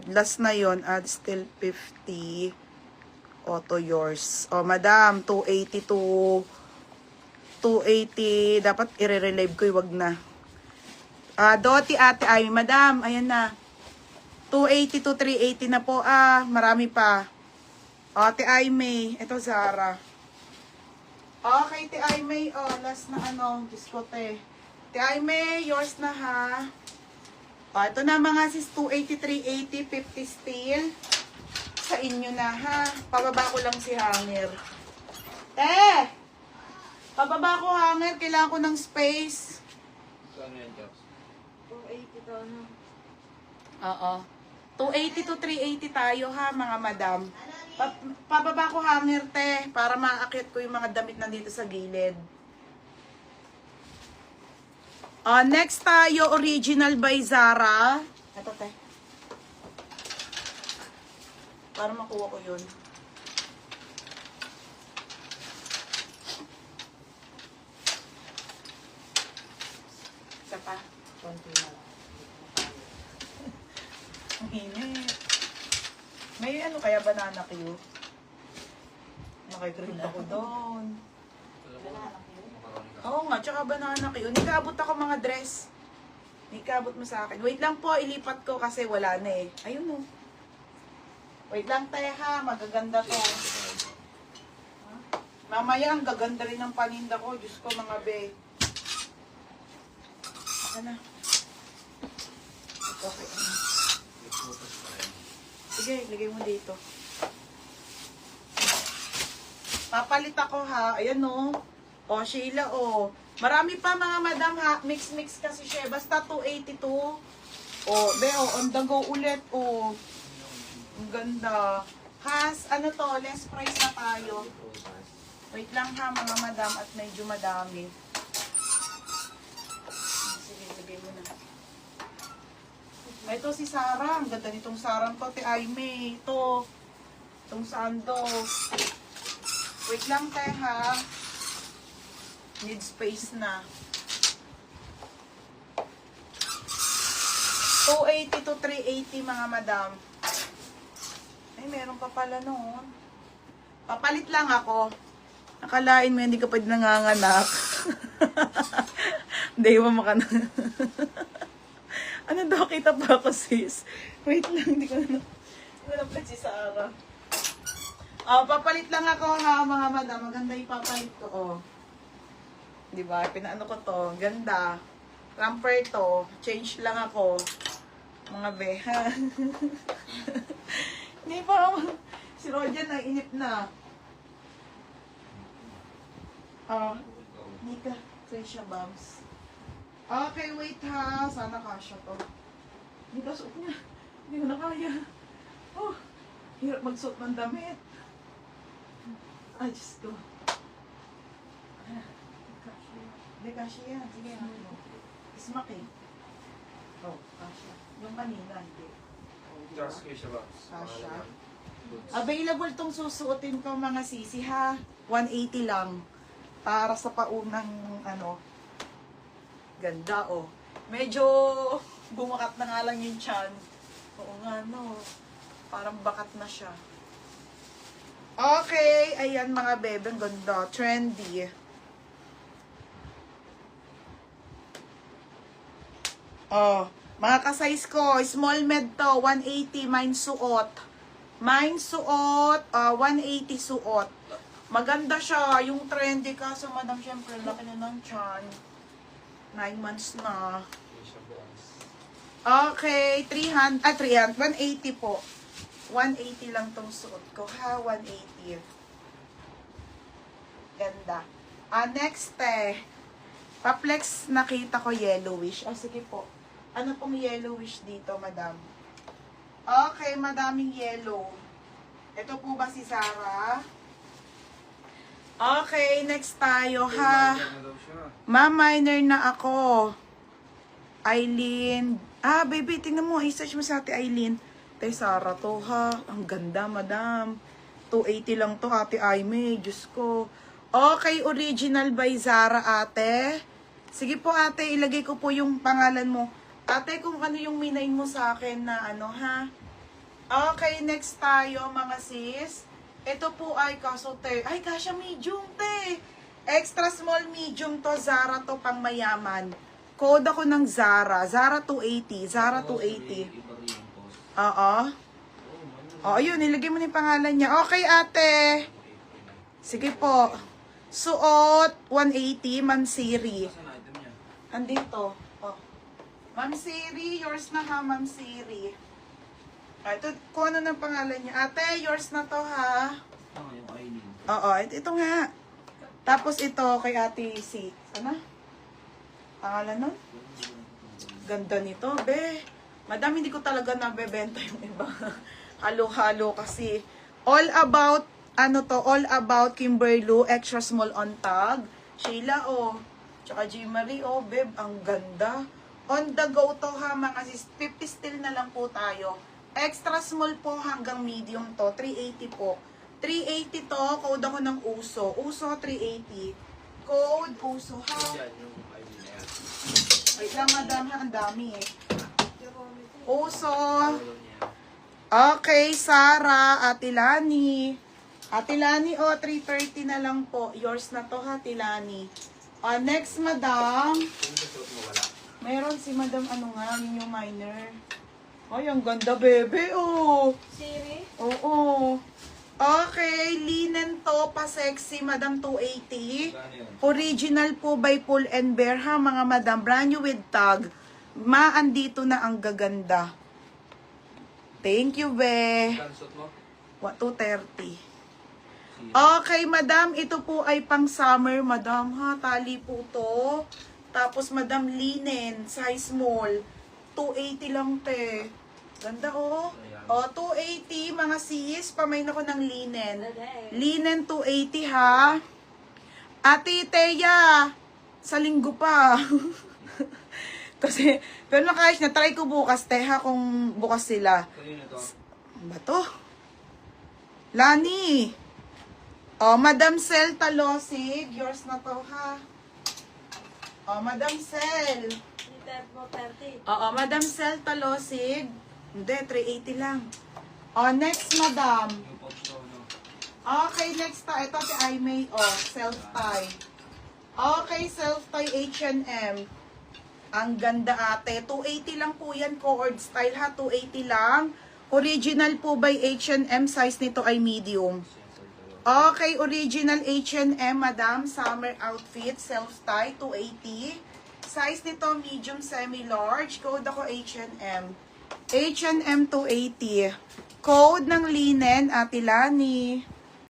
Last na yon at still 50. Auto yours. Oh, madam, 280 to 280. Dapat i-relive ko, wag na. Doti ate ay, madam, ayan na. 280 to 380 na po. Marami pa. Ate ay May. Ito, Zara. Okay, Ate ay May. Last na Diyos ko, te. Ate ay May, yours na ha. Ito na mga sis, 280, 380, 50 steel. Sa inyo na ha. Pababa ko lang si hanger. Pababa ko hanger. Kailangan ko ng space. Ano yan, Jobs? 280 daw na. Oo. 280 to 380 tayo ha, mga madam. Pababa ko hanger, te. Para maakit ko yung mga damit na dito sa gilid. Next tayo, original by Zara. Ito, te. Para makuha ko yun. Isa pa. Konti na lang. Ang init. May kaya banana cue? Nakikrint ako doon. Oo nga, tsaka banana cue. Nikabot ako mga dress. Nikabot mo sa akin. Wait lang po, ilipat ko kasi wala na eh. Ayun o. Wait lang tayo ha, magaganda to. Mamaya ang gaganda rin ng paninda ko. Diyos ko mga be. Ano? Okay, Sige, lagay mo dito. Papalit ako ha. Ayan o. Sheila o. Marami pa mga madam ha. Mix-mix kasi siya. Basta 282. On the go ulit o. Ang ganda. Less price na tayo. Wait lang ha mga madam at medyo madami. Sige, lagay mo na. Ito si Sarah. Ang ganda nitong Sarah to. Ay, May. Ito. Itong sando. Wait lang tayo ha. Need space na. 280 to 380 mga madam. Ay, meron pa pala noon. Papalit lang ako. Nakalain mo, hindi ka pa nanganganak. Hindi mo Ano daw, kita pa ako sis? Wait lang, hindi ko na si Sarah. Papalit lang ako ha, mga madam. Maganda yung papalit ko, Diba? Pinaano ko to. Ganda. Ramper to. Change lang ako. Mga beha. Hindi pa. Si Roger na inip na. Nika. Trisha Bams. Okay, wait ha. Sana kasha to. Hindi ka suot niya. Hindi ko na kaya. Hirap magsuot ng damit. Ay, Diyos ko. Hindi, kasha yan. Sige, Ismak eh. Kasha. Yung kanina, hindi. Just Keisha Box. Kasha. Available tong susuotin ko mga sisi ha. 180 lang. Para sa paunang ganda Medyo bumakat na nga lang yung chan. Oo nga Parang bakat na siya. Okay. Ayan mga bebe. Ang ganda. Trendy. Mga ka-size ko. Small med to. 180. Mine suot. 180 suot. Maganda siya. Yung trendy kaso madam syempre laki na ng chan. 9 months na. Okay. 180 po. 180 lang tong suot ko ha. 180. Ganda. Next Paplex nakita ko yellowish. Sige po. Ano pong yellowish dito madam? Okay, madaming yellow. Ito po ba si Sarah? Okay, next tayo ha. Ma-minor na ako. Eileen. Baby, tingnan mo. I-search mo sa ate Eileen. Tay Sarah to ha. Ang ganda, madam. 280 lang to, ate Aimee. Diyos ko. Okay, original by Zara, ate. Sige po, ate. Ilagay ko po yung pangalan mo. Ate, kung ano yung minain mo sa akin na ano, ha? Okay, next tayo, mga sis. Ito po ay kaso, te. Ay, kasya medium, te. Extra small medium to. Zara to, pang mayaman. Code ako ng Zara. Zara 280. Zara 280. Oo. Oo, yun. Nilagay mo na yung pangalan niya. Okay, ate. Sige po. Suot, 180, Mansiri. Saan na item niya? Andito. Oh. Ma'am Siri, yours na ha, Ma'am Siri. Ah, ito, kung ano ng pangalan niya. Ate, yours na to ha. Yung Aileen. Oo, ito nga. Tapos ito kay Ate C. Sana? Pangalan nun? Ganda nito, be. Madam, hindi ko talaga nabebenta yung iba. Halo-halo kasi. All about, ano to, all about Kimberloo, extra small on tag. Sheila, oh. Tsaka G. Marie, oh, babe, ang ganda. On the go to ha, mga sis. 50 still na lang po tayo. Extra small po hanggang medium to. 380 po. 380 to, code ako ng uso. Uso, 380. Code, uso ha. Yan, yung Aileen na yan. Wait lang, madam ha, ang dami eh. Uso. Ayaw niya. Okay, Sara, Ate Lani. Ate Lani, oh, 330 na lang po. Yours na to ha, Ate Lani. Next, madam. Kung sa suot mo wala. Meron si madam, ano nga, yung minor. Ay, ang ganda, bebe, oh. Siri? Oo. Okay, linen to, pa-sexy, madam, 280. Gano'n yun? Original po by Pull and Bear, ha, mga madam. Brand new with tag. Maandito na ang gaganda. Thank you, be. Saan suot mo? 230. Si Okay, madam, ito po ay pang summer, madam, ha. Tali po to. Tapos, madam, linen, size small. 280 lang, te. Ganda, oh. O, 280, mga sis. Pamain ako ng linen. Linen 280, ha. Ate Teya, sa linggo pa. Kasi, pero nakayos na. Try ko bukas, te, ha, kung bukas sila. kanino to? Ano ba to? Lani. O, Madam Sel Talosig. Yours na to, ha. O, Madam Sel. Litet mo 30. Oo, Madam Sel Talosig. Hindi, 380 lang. O, next, Madam. Yung pouch daw, no? Okay, next tayo. Ito si Aimee. O, self-tie. Okay, self-tie H&M. Ang ganda, ate. 280 lang po yan. Cord style, ha. 280 lang. Original po by H&M. Size nito ay medium. Okay, original H&M, Madam. Summer outfit. Self-tie, 280. Size nito, medium, semi-large. Code ako H&M. H&M 280. Code ng linen, Ate Lani.